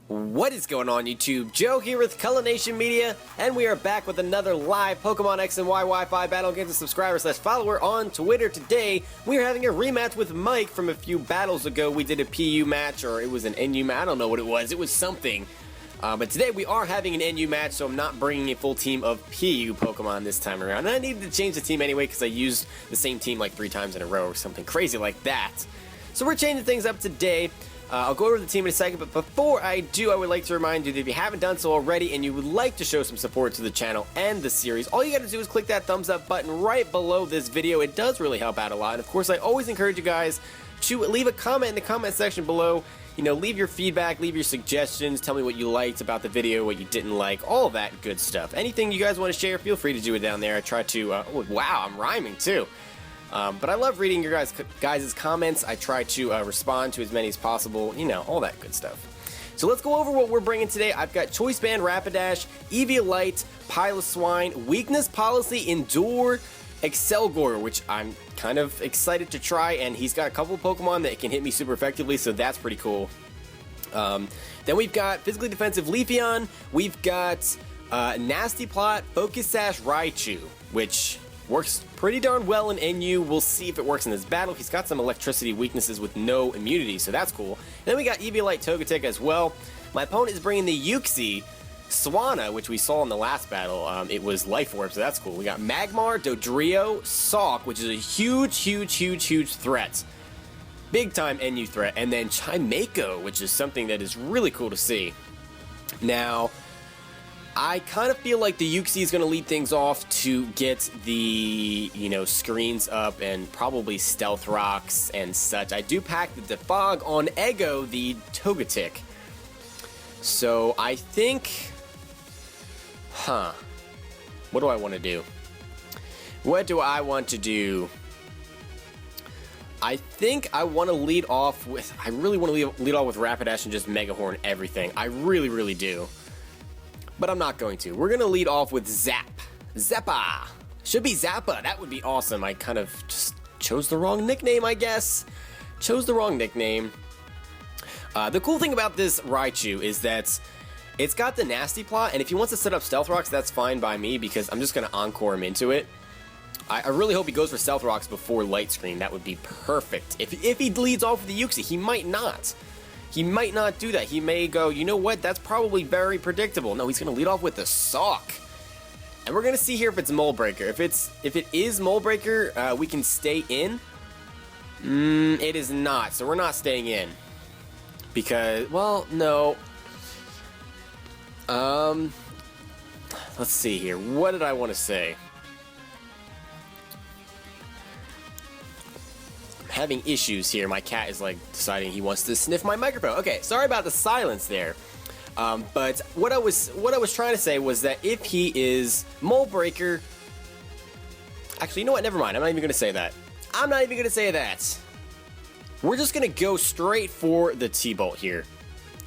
What is going on, YouTube? Joe here with Color Nation Media, and we are back with another live Pokemon X and Y Wi-Fi battle against a subscriber/follower on Twitter. Today, we are having a rematch with Mike from a few battles ago. We did a PU match, or it was an NU match. I don't know what it was. It was something. But today we are having an NU match, so I'm not bringing a full team of PU Pokemon this time around. And I needed to change the team anyway because I used the same team like 3 times in a row or something crazy like that. So we're changing things up today. I'll go over the team in a second, but before I do, I would like to remind you that if you haven't done so already and you would like to show some support to the channel and the series, all you gotta do is click that thumbs up button right below this video. It does really help out a lot. And of course, I always encourage you guys to leave a comment in the comment section below. You know, leave your feedback, leave your suggestions, tell me what you liked about the video, what you didn't like, all that good stuff. Anything you guys want to share, feel free to do it down there. I try to, oh, wow, I'm rhyming too. But I love reading your guys' comments. I try to respond to as many as possible, you know, all that good stuff. So let's go over what we're bringing today. I've got Choice Band, Rapidash, Eviolite, Piloswine, Weakness Policy, Endure, Excelgor, which I'm kind of excited to try, and he's got a couple of Pokemon that can hit me super effectively, so that's pretty cool. Then we've got Physically Defensive Leafeon, we've got Nasty Plot, Focus Sash, Raichu, which works pretty darn well in NU. We'll see if it works in this battle. He's got some electricity weaknesses with no immunity, so that's cool. And then we got Eviolite Togetic as well. My opponent is bringing the Uxie Swanna, which we saw in the last battle. It was Life Orb, so that's cool. We got Magmar, Dodrio, Sawk, which is a huge threat. Big time NU threat. And then Chimeiko, which is something that is really cool to see. Now, I kind of feel like the Uxie is going to lead things off to get the, you know, screens up and probably Stealth Rocks and such. I do pack the Defog on Ego, the Togetic. So I think, what do I want to do? What do I want to do? I think I want to lead off with, I really want to lead off with Rapidash and just Mega Horn everything. I really do. But I'm not going to. We're going to lead off with Zap. Zappa. Should be Zappa. That would be awesome. I kind of just chose the wrong nickname, I guess. Chose the wrong nickname. The cool thing about this Raichu is that it's got the Nasty Plot, and if he wants to set up Stealth Rocks, that's fine by me because I'm just going to Encore him into it. I really hope he goes for Stealth Rocks before Light Screen. That would be perfect. If he leads off with the Uxie, he might not. He might not do that. He may go, you know what, that's probably very predictable. No, he's going to lead off with the Sawk. And we're going to see here if it's Mold Breaker. If it is Mold Breaker, we can stay in. It is not, so we're not staying in. Because, well, no. Let's see here. What did I want to say? Having issues here. My cat is like deciding he wants to sniff my microphone. Okay, sorry about the silence there. But what I was trying to say was that if he is Mold Breaker, actually, you know what? Never mind. I'm not even going to say that. I'm not even going to say that. We're just going to go straight for the T-Bolt here.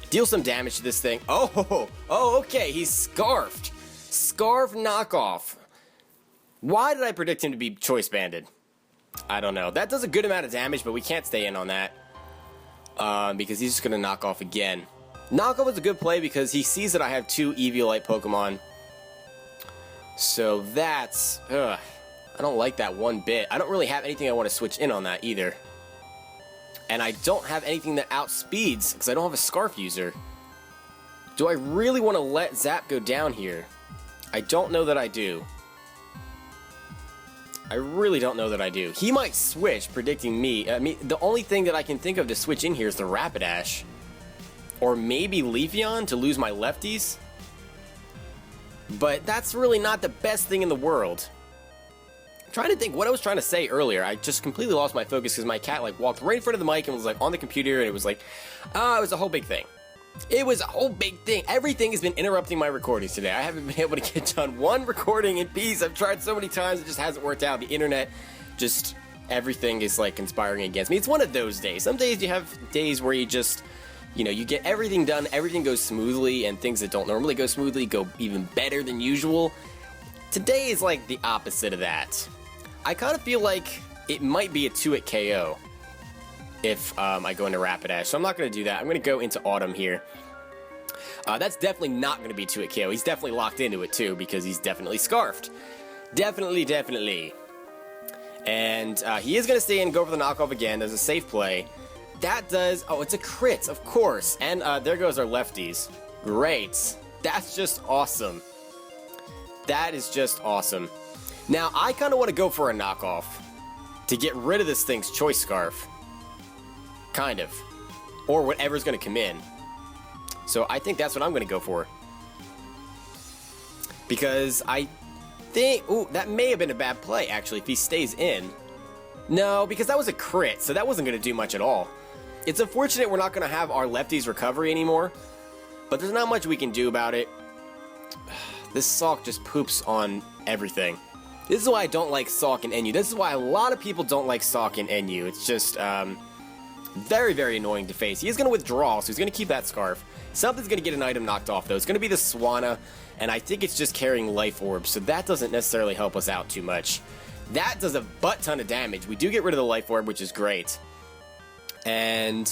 Deal some damage to this thing. Oh, okay. He's Scarfed. Scarf knockoff. Why did I predict him to be Choice Banded? I don't know. That does a good amount of damage, but we can't stay in on that. Because he's just going to knock off again. Knockoff is a good play because he sees that I have 2 Eviolite Pokemon. So that's... I don't like that one bit. I don't really have anything I want to switch in on that either. And I don't have anything that outspeeds because I don't have a Scarf user. Do I really want to let Zap go down here? I don't know that I do. I really don't know that I do. He might switch, predicting me. I mean, the only thing that I can think of to switch in here is the Rapidash. Or maybe Leafeon to lose my lefties. But that's really not the best thing in the world. I'm trying to think what I was trying to say earlier. I just completely lost my focus because my cat like walked right in front of the mic and was like on the computer, and it was like, it was a whole big thing. It was a whole big thing. Everything has been interrupting my recordings today. I haven't been able to get done one recording in peace. I've tried so many times, it just hasn't worked out. The internet, just everything is like conspiring against me. It's one of those days. Some days you have days where you just, you know, you get everything done, everything goes smoothly, and things that don't normally go smoothly go even better than usual. Today is like the opposite of that. I kind of feel like it might be a 2-hit KO. if I go into Rapidash. So I'm not going to do that. I'm going to go into Autumn here. That's definitely not going to be 2-hit KO. He's definitely locked into it too because he's definitely scarfed. Definitely. And he is going to stay in and go for the knockoff again. There's a safe play. That does... Oh, it's a crit, of course. And there goes our lefties. Great. That's just awesome. That is just awesome. Now, I kind of want to go for a knockoff to get rid of this thing's choice scarf. Kind of. Or whatever's going to come in. So I think that's what I'm going to go for. Because I think... Ooh, that may have been a bad play, actually, if he stays in. No, because that was a crit, so that wasn't going to do much at all. It's unfortunate we're not going to have our lefties recovery anymore. But there's not much we can do about it. This Salk just poops on everything. This is why I don't like Salk and NU. This is why a lot of people don't like Salk and NU. It's just very annoying to face. He is going to withdraw, so he's going to keep that scarf. Something's going to get an item knocked off, though. It's going to be the Swinathan, and I think it's just carrying life orbs, so that doesn't necessarily help us out too much. That does a butt-ton of damage. We do get rid of the life orb, which is great. And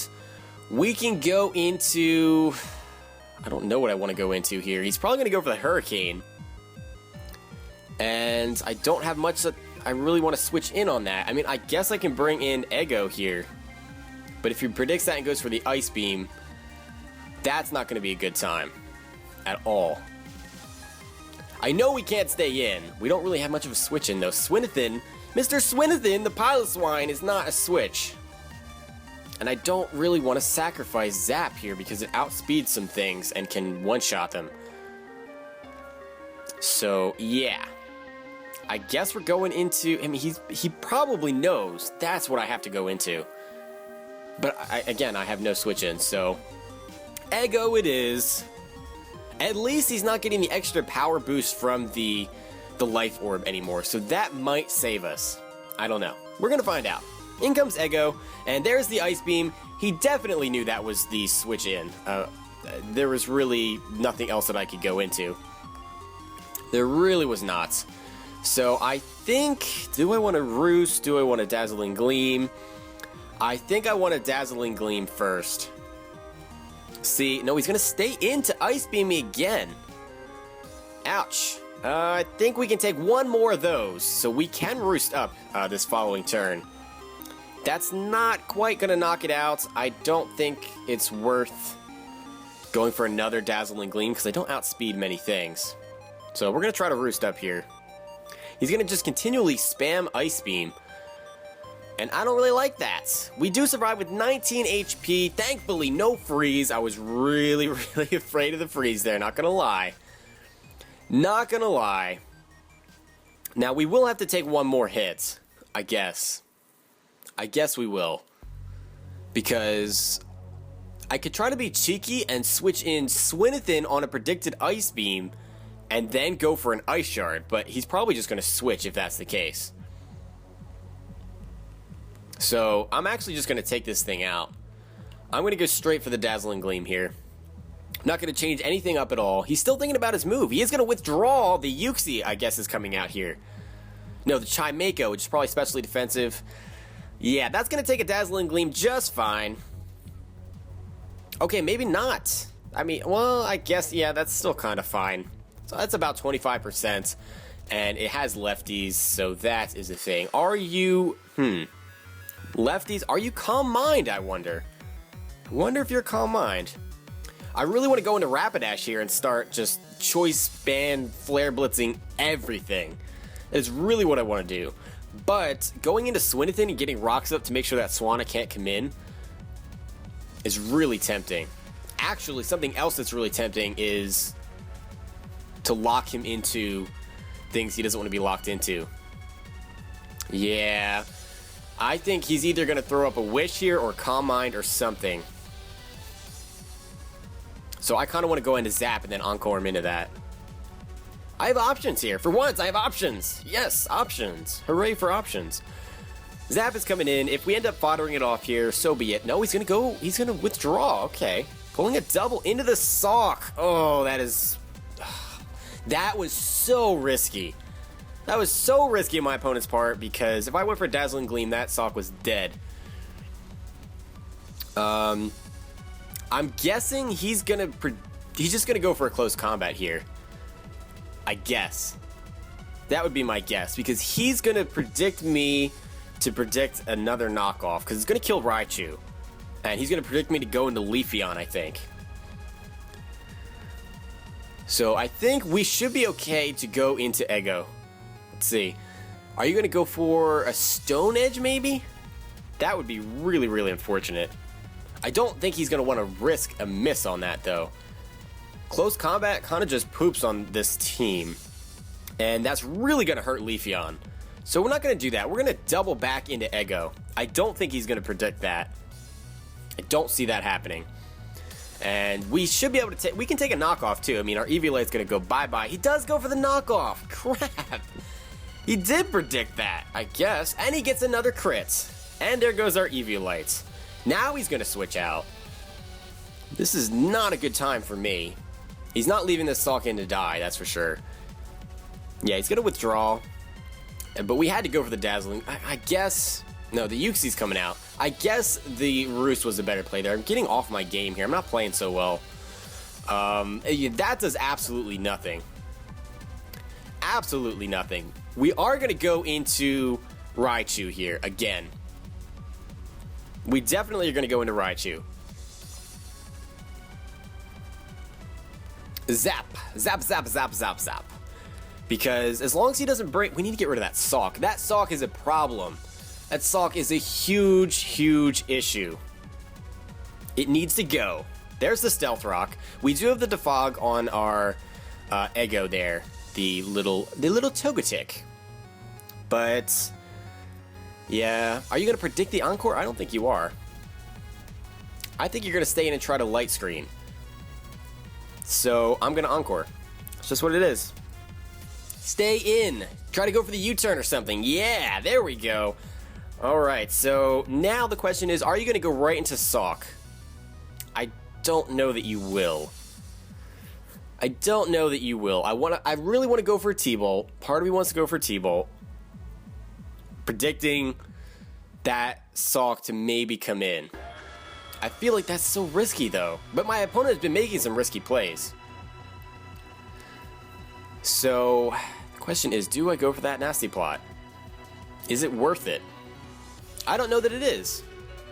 we can go into... I don't know what I want to go into here. He's probably going to go for the Hurricane. And I don't have much that I really want to switch in on that. I mean, I guess I can bring in Ego here. But if he predicts that and goes for the Ice Beam, that's not going to be a good time. At all. I know we can't stay in. We don't really have much of a switch in, though. Swinathan, Mr. Swinathan the Piloswine is not a switch. And I don't really want to sacrifice Zap here because it outspeeds some things and can one-shot them. So, yeah. I guess we're going into... I mean, he probably knows that's what I have to go into. But, again, I have no switch-in, so... Ego it is. At least he's not getting the extra power boost from the life orb anymore, so that might save us. I don't know. We're going to find out. In comes Ego, and there's the Ice Beam. He definitely knew that was the switch in. There was really nothing else that I could go into. There really was not. So I think, do I want to Roost? Do I want a Dazzling Gleam? I think I want a Dazzling Gleam first. See, no, he's going to stay into Ice Beam me again. Ouch. I think we can take one more of those, so we can Roost up this following turn. That's not quite going to knock it out. I don't think it's worth going for another Dazzling Gleam because I don't outspeed many things. So we're going to try to Roost up here. He's going to just continually spam Ice Beam. And I don't really like that. We do survive with 19 HP. Thankfully, no freeze. I was really afraid of the freeze there. Not going to lie. Not going to lie. Now, we will have to take one more hit, I guess. I guess we will. Because I could try to be cheeky and switch in Swinathan on a predicted Ice Beam and then go for an Ice Shard, but he's probably just going to switch if that's the case. So I'm actually just going to take this thing out. I'm going to go straight for the Dazzling Gleam here. I'm not going to change anything up at all. He's still thinking about his move. He is going to withdraw. The Yuxi, I guess, is coming out here. No, the Chimeiko, which is probably specially defensive. Yeah, that's going to take a Dazzling Gleam just fine. Okay, maybe not. I mean, well, I guess, yeah, that's still kind of fine. So that's about 25%. And it has lefties, so that is a thing. Are you... Lefties, are you Calm Mind, I wonder? I wonder if you're Calm Mind. I really want to go into Rapidash here and start just choice ban, flare blitzing everything. Is really what I want to do. But going into Swinathan and getting rocks up to make sure that Swinathan can't come in is really tempting. Actually, something else that's really tempting is to lock him into things he doesn't want to be locked into. Yeah. I think he's either going to throw up a Wish here or Calm Mind or something. So I kind of want to go into Zap and then Encore him into that. I have options here. For once, I have options. Yes, options. Hooray for options. Zap is coming in. If we end up foddering it off here, so be it. No, he's going to go. He's going to withdraw. Okay. Pulling a double into the Salk. Oh, that is... That was so risky. That was so risky on my opponent's part because if I went for Dazzling Gleam, that Salk was dead. I'm guessing he's gonna He's just going to go for a close combat here. I guess. That would be my guess, because he's going to predict me to predict another knockoff, because it's going to kill Raichu. And he's going to predict me to go into Leafeon, I think. So I think we should be okay to go into Ego. Let's see. Are you going to go for a Stone Edge, maybe? That would be really, really unfortunate. I don't think he's going to want to risk a miss on that, though. Close combat kind of just poops on this team. And that's really going to hurt Leafeon. So we're not going to do that. We're going to double back into Ego. I don't think he's going to predict that. I don't see that happening. And we should be able to take... We can take a knockoff, too. I mean, our Eviolite's going to go bye-bye. He does go for the knockoff. Crap. He did predict that, I guess. And he gets another crit. And there goes our Eviolite. Now he's going to switch out. This is not a good time for me. He's not leaving this Salk in to die, that's for sure. Yeah, he's going to withdraw. But we had to go for the Dazzling. I guess... No, the Uxie's coming out. I guess the Roost was a better play there. I'm getting off my game here. I'm not playing so well. That does absolutely nothing. Absolutely nothing. We are going to go into Raichu here again. We definitely are going to go into Raichu. Zap. Zap, zap, zap, zap, zap. Because as long as he doesn't break... We need to get rid of that Salk. That Salk is a problem. That Salk is a huge, huge issue. It needs to go. There's the Stealth Rock. We do have the Defog on our Ego there. The little Togetic. But... yeah. Are you going to predict the Encore? I don't think you are. I think you're going to stay in and try to Light Screen. So, I'm going to Encore. It's just what it is. Stay in. Try to go for the U-turn or something. Yeah, there we go. Alright, so now the question is, are you going to go right into Salk? I don't know that you will. I don't know that you will. I really want to go for a T-Bolt. Part of me wants to go for a T-Bolt. Predicting that Salk to maybe come in. I feel like that's so risky, though. But my opponent has been making some risky plays. So, the question is, do I go for that Nasty Plot? Is it worth it? I don't know that it is.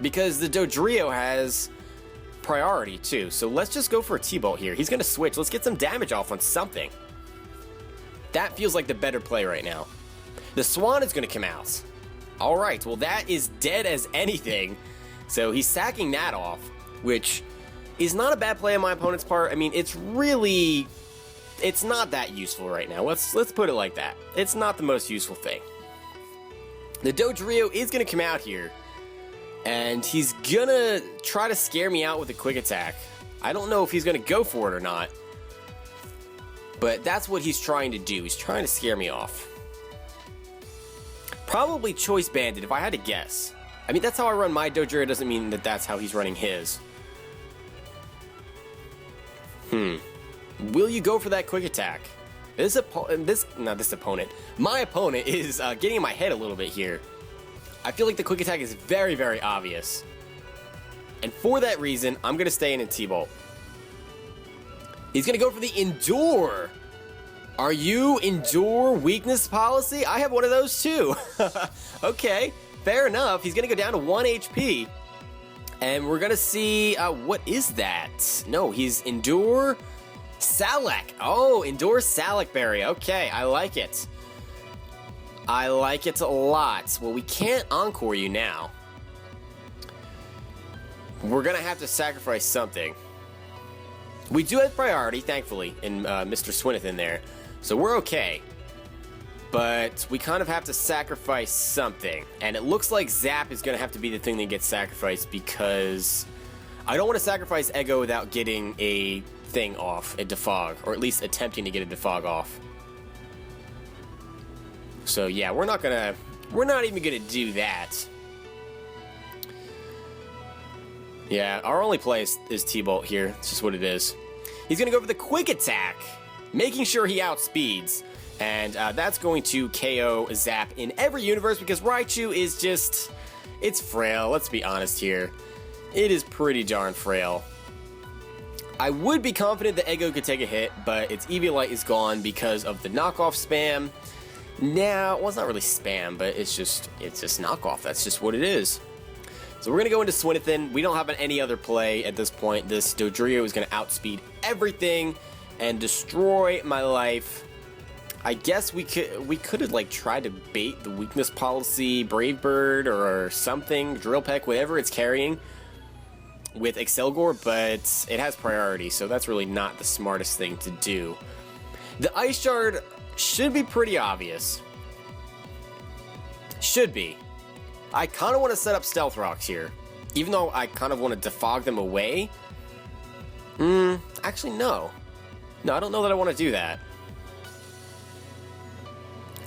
Because the Dodrio has priority, too. So let's just go for a T-Bolt here. He's going to switch. Let's get some damage off on something. That feels like the better play right now. The Swan is going to come out. Alright, well that is dead as anything. So he's sacking that off, which is not a bad play on my opponent's part. I mean, it's really... it's not that useful right now. Let's put it like that. It's not the most useful thing. The Dodrio is going to come out here, and he's going to try to scare me out with a Quick Attack. I don't know if he's going to go for it or not, but that's what he's trying to do. He's trying to scare me off. Probably Choice Banded, if I had to guess. I mean, that's how I run my Dodrio. Doesn't mean that that's how he's running his. Will you go for that Quick Attack? My opponent is getting in my head a little bit here. I feel like the Quick Attack is very, very obvious. And for that reason, I'm going to stay in T-Bolt. He's going to go for the Endure. Are you Endure Weakness Policy? I have one of those too. Okay, fair enough. He's going to go down to 1 HP. And we're going to see, what is that? No, he's Endure Salac. Oh, Endure Salac Berry. Okay, I like it. I like it a lot. Well, we can't Encore you now. We're going to have to sacrifice something. We do have priority, thankfully, in Mr. Swinathan there. So we're okay. But we kind of have to sacrifice something. And it looks like Zap is going to have to be the thing that gets sacrificed, because I don't want to sacrifice Ego without getting a thing off, a Defog, or at least attempting to get a Defog off. So yeah, we're not even gonna do that. Yeah, our only play is T-Bolt here. It's just what it is. He's gonna go for the Quick Attack, making sure he outspeeds. And that's going to KO Zap in every universe, because Raichu is just... it's frail, let's be honest here. It is pretty darn frail. I would be confident that Ego could take a hit, but its Eviolite is gone because of the knockoff spam. Now, well, it's not really spam, but it's just knockoff. That's just what it is. So we're going to go into Swinathan. We don't have any other play at this point. This Dodrio is going to outspeed everything and destroy my life. I guess we could have like tried to bait the weakness policy, Brave Bird or something, Drill Peck, whatever it's carrying with Excelgor, but it has priority, so that's really not the smartest thing to do. The Ice Shard should be pretty obvious. Should be. I kind of want to set up Stealth Rocks here, even though I kind of want to defog them away. Actually, no. No, I don't know that I want to do that.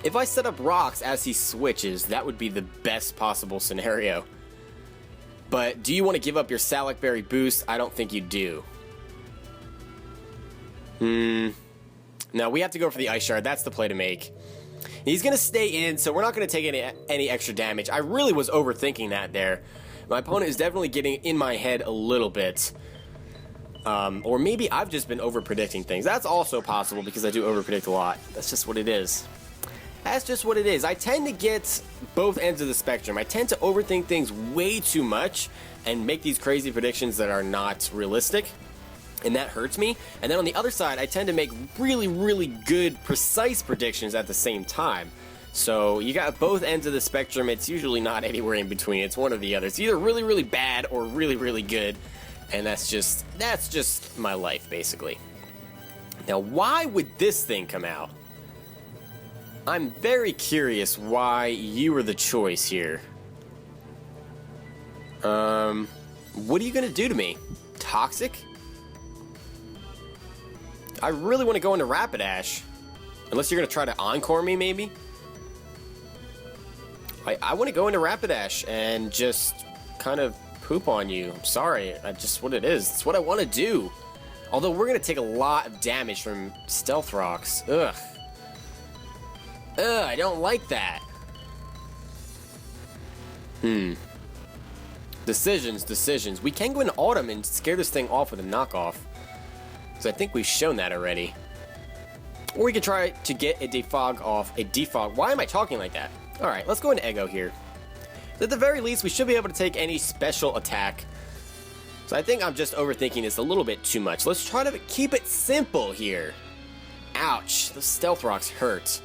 If I set up rocks as he switches, that would be the best possible scenario. But do you want to give up your Salac Berry boost? I don't think you do. No, we have to go for the Ice Shard. That's the play to make. He's going to stay in, so we're not going to take any extra damage. I really was overthinking that there. My opponent is definitely getting in my head a little bit. Or maybe I've just been over-predicting things. That's also possible because I do over-predict a lot. That's just what it is. That's just what it is. I tend to get both ends of the spectrum. I tend to overthink things way too much and make these crazy predictions that are not realistic, and that hurts me. And then on the other side, I tend to make really, really good, precise predictions at the same time. So you got both ends of the spectrum. It's usually not anywhere in between. It's one or the other. It's either really, really bad or really, really good, and that's just my life, basically. Now, why would this thing come out? I'm very curious why you were the choice here. What are you gonna do to me? Toxic? I really want to go into Rapidash. Unless you're gonna try to Encore me, maybe? I want to go into Rapidash and just kind of poop on you. I'm sorry, that's just what it is. It's what I want to do. Although we're gonna take a lot of damage from Stealth Rocks. Ugh. I don't like that. Decisions. We can go into Autumn and scare this thing off with a knockoff. Because I think we've shown that already. Or we could try to get a defog off. A defog. Why am I talking like that? Alright, let's go into Ego here. So at the very least, we should be able to take any special attack. So I think I'm just overthinking this a little bit too much. Let's try to keep it simple here. Ouch. The Stealth Rocks hurt.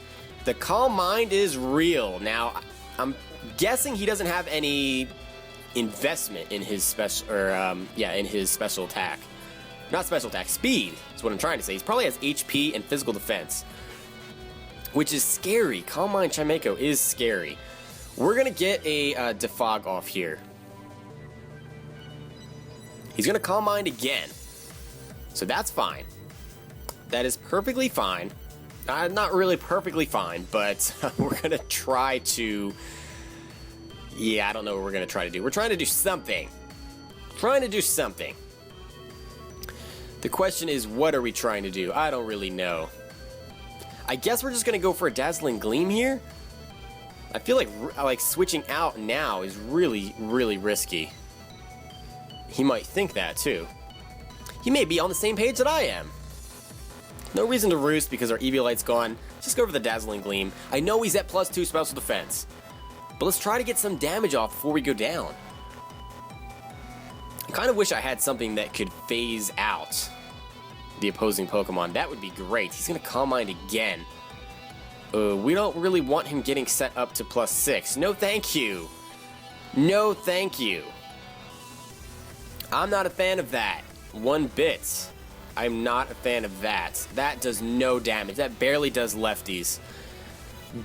The Calm Mind is real. Now, I'm guessing he doesn't have any investment in his special, in his special attack. Not special attack, speed is what I'm trying to say. He probably has HP and physical defense, which is scary. Calm Mind Chimecho is scary. We're gonna get a defog off here. He's gonna Calm Mind again, so that's fine. That is perfectly fine. Not really perfectly fine, but we're gonna try to... Yeah, I don't know what we're gonna try to do. We're trying to do something. The question is, what are we trying to do? I don't really know. I guess we're just gonna go for a Dazzling Gleam here. I feel like switching out now is really, really risky. He might think that too. He may be on the same page that I am. No reason to roost because our Eviolite's gone. Just go for the Dazzling Gleam. I know he's at +2 special defense, but let's try to get some damage off before we go down. I kind of wish I had something that could phase out the opposing Pokemon. That would be great. He's going to Calm Mind again. We don't really want him getting set up to +6. No thank you. No thank you. I'm not a fan of that. One bit. I'm not a fan of that. That does no damage. That barely does lefties.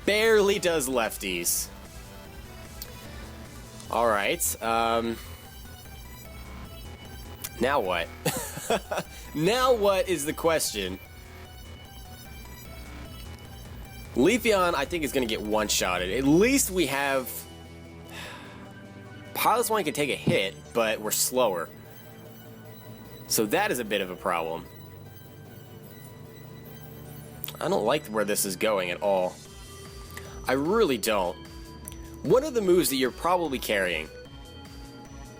Barely does lefties. Alright, now what? Now what is the question? Leafeon, I think, is going to get one-shotted. At least we have... Piloswine can take a hit, but we're slower. So that is a bit of a problem. I don't like where this is going at all. I really don't. What are the moves that you're probably carrying?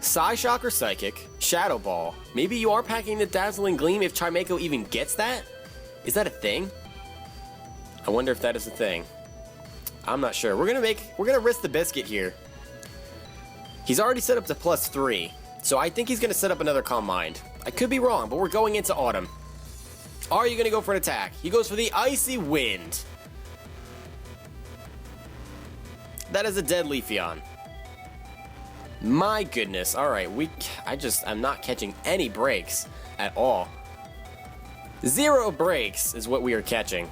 Psyshock or Psychic, Shadow Ball. Maybe you are packing the Dazzling Gleam if Chimecho even gets that? Is that a thing? I wonder if that is a thing. I'm not sure. We're gonna risk the biscuit here. He's already set up to +3, so I think he's gonna set up another Calm Mind. I could be wrong, but we're going into Autumn. Are you gonna go for an attack? He goes for the Icy Wind. That is a dead Leafeon. My goodness. Alright, I'm not catching any breaks at all. 0 breaks is what we are catching.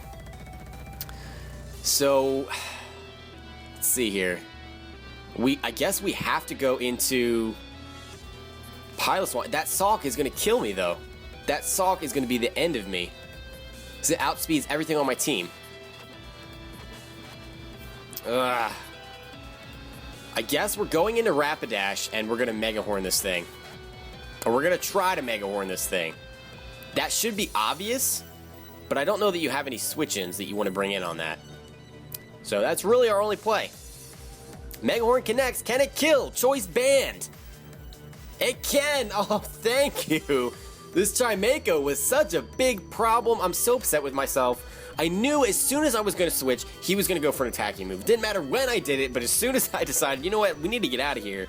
So, let's see here. I guess we have to go into Piloswine. That Salk is going to kill me, though. That Salk is going to be the end of me. Because it outspeeds everything on my team. Ugh. I guess we're going into Rapidash, and we're going to Mega Horn this thing. Or we're going to try to Mega Horn this thing. That should be obvious, but I don't know that you have any switch-ins that you want to bring in on that. So that's really our only play. Mega Horn connects. Can it kill? Choice banned. It can. Oh, thank you. This Chimecho was such a big problem. I'm so upset with myself. I knew as soon as I was going to switch, he was going to go for an attacking move. Didn't matter when I did it, but as soon as I decided, you know what, we need to get out of here,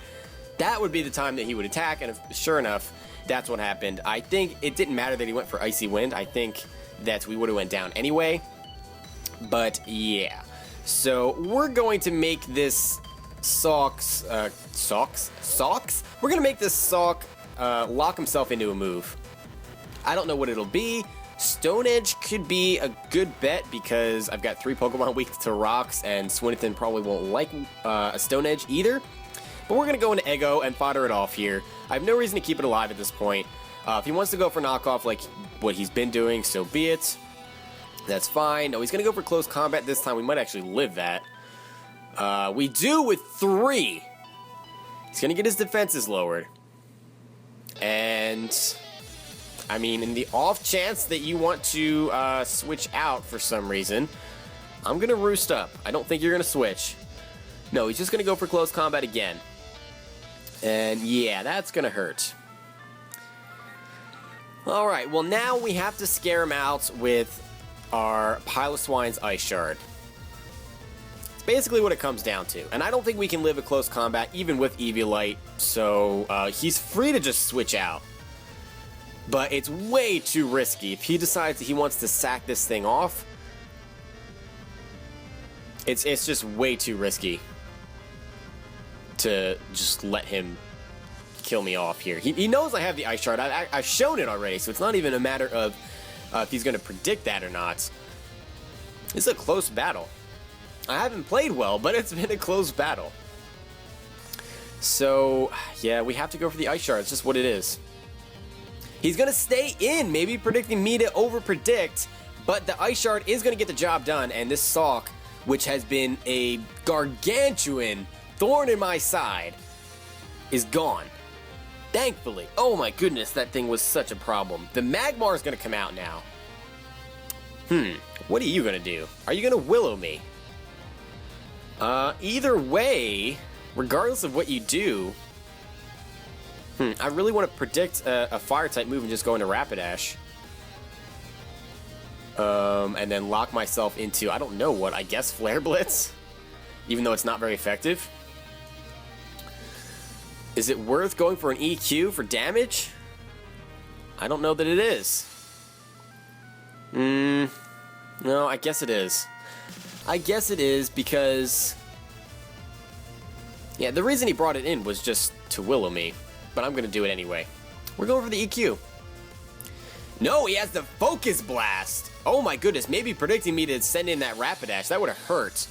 that would be the time that he would attack, and sure enough, that's what happened. I think it didn't matter that he went for Icy Wind. I think that we would have went down anyway, but yeah. So we're going to make this Socks? We're going to make this Salk lock himself into a move. I don't know what it'll be. Stone Edge could be a good bet because I've got 3 Pokemon weak to rocks, and Swinathan probably won't like a Stone Edge either. But we're going to go into Eggo and fodder it off here. I have no reason to keep it alive at this point. If he wants to go for knockoff like what he's been doing, so be it. That's fine. No, he's going to go for close combat this time. We might actually live that. We do with 3. He's going to get his defenses lowered. And I mean, in the off chance that you want to switch out for some reason, I'm going to roost up. I don't think you're going to switch. No, he's just going to go for close combat again. And yeah, that's going to hurt. Alright, well now we have to scare him out with our Piloswine's Ice Shard. It's basically what it comes down to. And I don't think we can live a close combat even with Eviolite, so he's free to just switch out. But it's way too risky. If he decides that he wants to sack this thing off, it's just way too risky to just let him kill me off here. He knows I have the Ice Shard. I've shown it already, so it's not even a matter of if he's going to predict that or not. This is a close battle. I haven't played well, but it's been a close battle. So, yeah, we have to go for the Ice Shard. It's just what it is. He's going to stay in, maybe predicting me to over-predict, but the Ice Shard is going to get the job done, and this Salk, which has been a gargantuan thorn in my side, is gone. Thankfully. Oh my goodness, that thing was such a problem. The Magmar is going to come out now. What are you going to do? Are you going to Willow me? Either way, regardless of what you do, I really want to predict a Fire-type move and just go into Rapidash. And then lock myself into, I don't know what, I guess Flare Blitz? Even though it's not very effective. Is it worth going for an EQ for damage? I don't know that it is. No, I guess it is. I guess it is because... yeah, the reason he brought it in was just to Willow me. But I'm going to do it anyway. We're going for the EQ. No, he has the Focus Blast. Oh my goodness, maybe predicting me to send in that Rapidash. That would have hurt.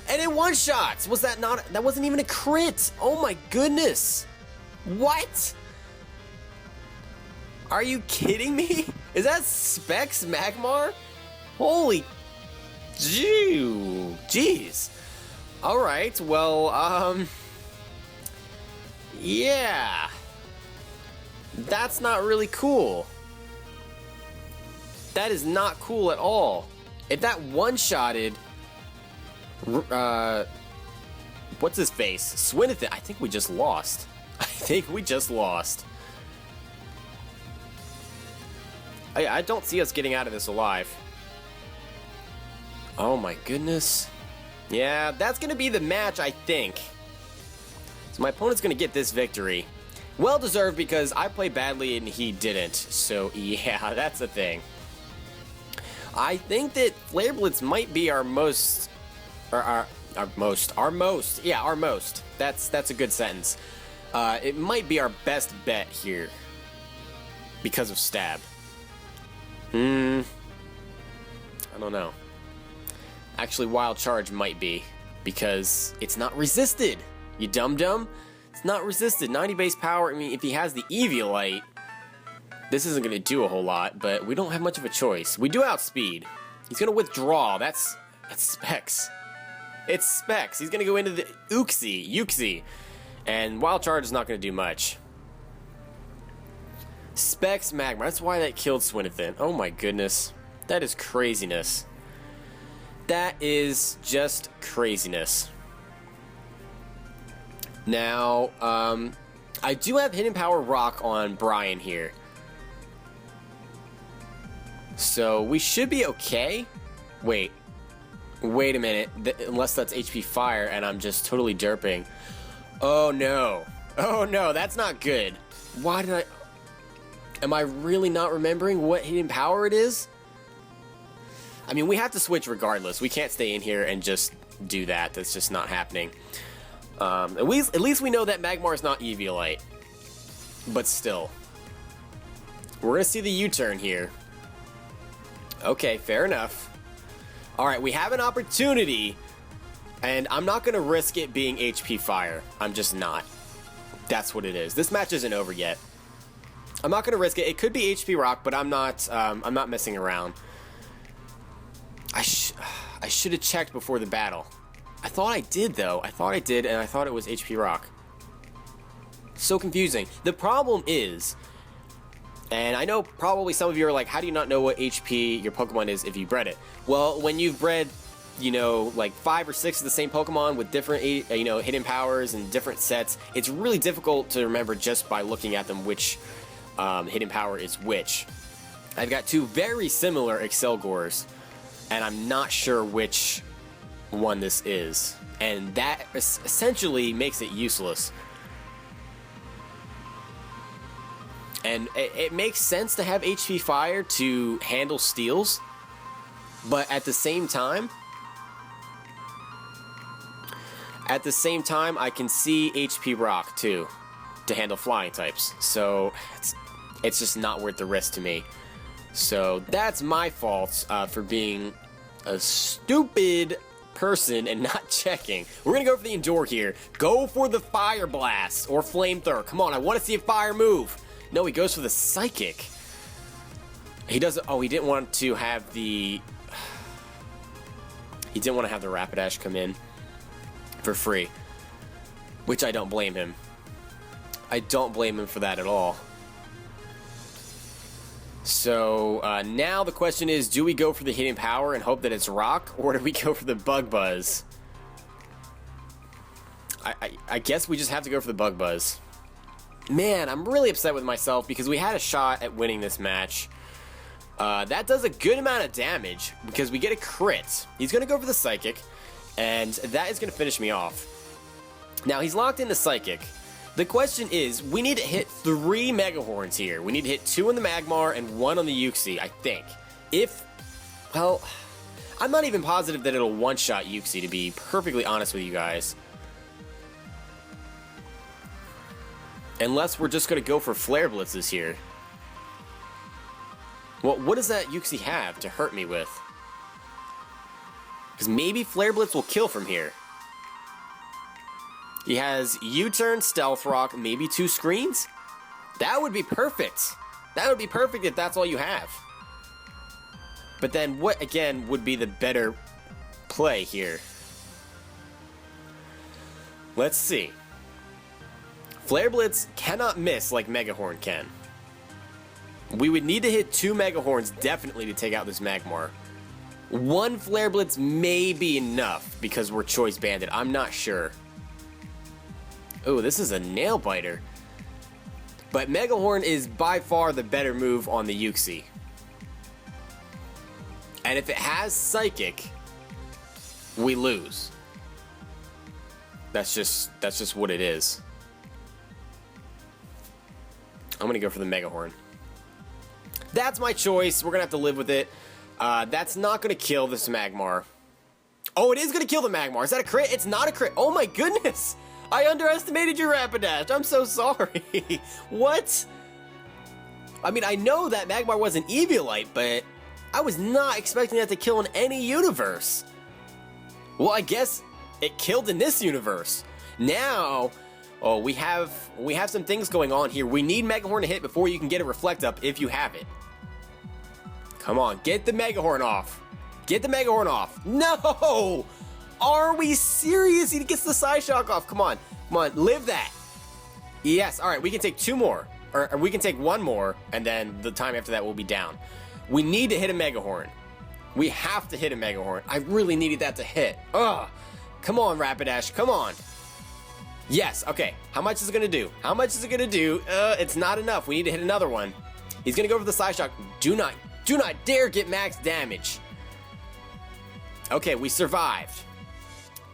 And it one-shots. Was that not... that wasn't even a crit. Oh my goodness. What? Are you kidding me? Is that Specs Magmar? Holy... jeez. Alright, well, yeah. That's not really cool. That is not cool at all. If that one-shotted... what's his face? Swinathan. I think we just lost. I think we just lost. I don't see us getting out of this alive. Oh my goodness. Yeah, that's going to be the match, I think. So my opponent's going to get this victory. Well deserved because I played badly and he didn't. So yeah, that's the thing. I think that Flare Blitz might be our most. Our most. Yeah, our most. That's a good sentence. It might be our best bet here. Because of stab. I don't know. Actually, Wild Charge might be. Because it's not resisted. You dum-dum. It's not resisted. 90 base power. I mean, if he has the Eviolite, this isn't going to do a whole lot. But we don't have much of a choice. We do outspeed. He's going to withdraw. That's Specs. It's Specs. He's going to go into the Uxie. And Wild Charge is not going to do much. Specs Magma. That's why that killed Swinathan. Oh my goodness. That is craziness. That is just craziness. Now, I do have Hidden Power Rock on Brian here. So we should be okay. Wait a minute. Unless that's HP Fire and I'm just totally derping. Oh no. Oh no, that's not good. Why did I... Am I really not remembering what Hidden Power it is? I mean, we have to switch regardless. We can't stay in here and just do that. That's just not happening. At least we know that Magmar is not Eviolite. But still. We're going to see the U-turn here. Okay, fair enough. Alright, we have an opportunity. And I'm not going to risk it being HP Fire. I'm just not. That's what it is. This match isn't over yet. I'm not going to risk it. It could be HP Rock, but I'm not messing around. I should have checked before the battle. I thought I did, though. I thought I did, and I thought it was HP Rock. So confusing. The problem is, and I know probably some of you are like, how do you not know what HP your Pokemon is if you bred it? Well, when you've bred, you know, like 5 or 6 of the same Pokemon with different, you know, hidden powers and different sets, it's really difficult to remember just by looking at them which hidden power is which. I've got 2 very similar Excelgors, and I'm not sure which one this is. And that essentially makes it useless. And it makes sense to have HP Fire to handle steals, but at the same time, I can see HP Rock too to handle flying types. So it's just not worth the risk to me. So that's my fault for being a stupid person and not checking. We're gonna go for the Endure here. Go for the Fire Blast or Flamethrower. Come on, I want to see a fire move. No, he goes for the Psychic. He doesn't. Oh, he didn't want to have the. He didn't want to have the Rapidash come in for free, which I don't blame him. I don't blame him for that at all. So now the question is, do we go for the Hidden Power and hope that it's Rock, or do we go for the Bug Buzz? I guess we just have to go for the Bug Buzz. Man, I'm really upset with myself because we had a shot at winning this match. That does a good amount of damage because we get a crit. He's going to go for the Psychic, and that is going to finish me off. Now, he's locked in the Psychic. The question is, we need to hit 3 Mega Horns here. We need to hit 2 on the Magmar and 1 on the Uxie, I think. Well, I'm not even positive that it'll one-shot Uxie, to be perfectly honest with you guys. Unless we're just going to go for Flare Blitzes here. Well, what does that Uxie have to hurt me with? Because maybe Flare Blitz will kill from here. He has U-turn, Stealth Rock, maybe 2 screens? That would be perfect. That would be perfect if that's all you have. But then what, again, would be the better play here? Let's see. Flare Blitz cannot miss like Mega Horn can. We would need to hit 2 Mega Horns definitely to take out this Magmar. 1 Flare Blitz may be enough because we're Choice Banded. I'm not sure. Oh, this is a Nail Biter. But Mega Horn is by far the better move on the Uxie. And if it has Psychic, we lose. That's just what it is. I'm gonna go for the Mega Horn. That's my choice. We're gonna have to live with it. That's not gonna kill this Magmar. Oh, it is gonna kill the Magmar. Is that a crit? It's not a crit. Oh my goodness! I underestimated your Rapidash. I'm so sorry. What? I mean, I know that Magmar was an Eviolite, but I was not expecting that to kill in any universe. Well, I guess it killed in this universe. Now, oh, we have some things going on here. We need Mega Horn to hit before you can get a Reflect Up if you have it. Come on, get the Mega Horn off. Get the Mega Horn off. No! Are we serious? He gets the Psyshock off. Come on, live that. Yes, all right, we can take 2 more. Or we can take 1 more, and then the time after that will be down. We need to hit a Mega Horn. We have to hit a Mega Horn. I really needed that to hit. Ugh. Come on, Rapidash, come on. Yes, okay. How much is it gonna do? How much is it gonna do? It's not enough. We need to hit another one. He's gonna go for the Psyshock. Do not dare get max damage. Okay, we survived.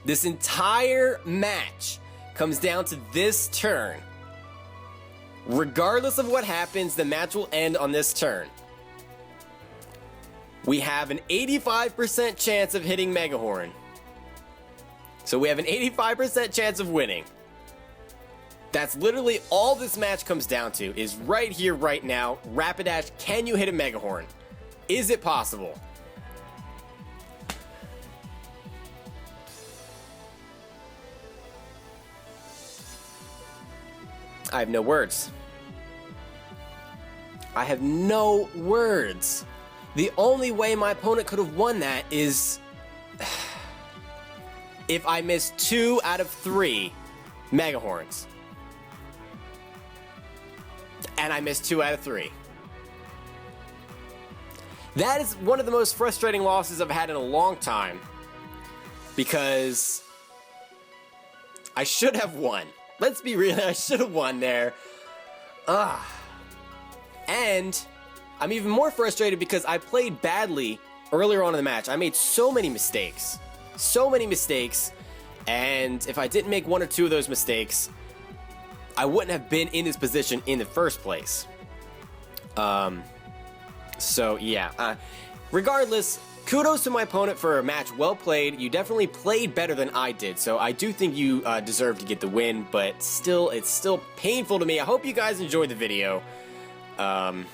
This entire match comes down to this turn. Regardless of what happens, the match will end on this turn. We have an 85% chance of hitting Mega Horn. So we have an 85% chance of winning. That's literally all this match comes down to, is right here, right now. Rapidash, can you hit a Mega Horn? Is it possible? I have no words. I have no words. The only way my opponent could have won that is if I missed 2 out of 3 Mega Horns. And I missed 2 out of 3. That is one of the most frustrating losses I've had in a long time. Because I should have won. Let's be real, I should have won there. And I'm even more frustrated because I played badly earlier on in the match. I made so many mistakes. So many mistakes. And if I didn't make 1 or 2 of those mistakes, I wouldn't have been in this position in the first place. So yeah. Regardless, kudos to my opponent for a match well played. You definitely played better than I did, so I do think you deserve to get the win, but still, it's still painful to me. I hope you guys enjoyed the video. I'm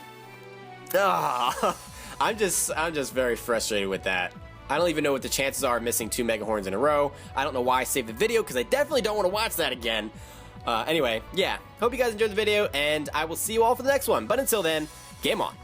just very frustrated with that. I don't even know what the chances are of missing 2 Mega Horns in a row. I don't know why I saved the video, because I definitely don't want to watch that again. Anyway, yeah, hope you guys enjoyed the video, and I will see you all for the next one. But until then, game on.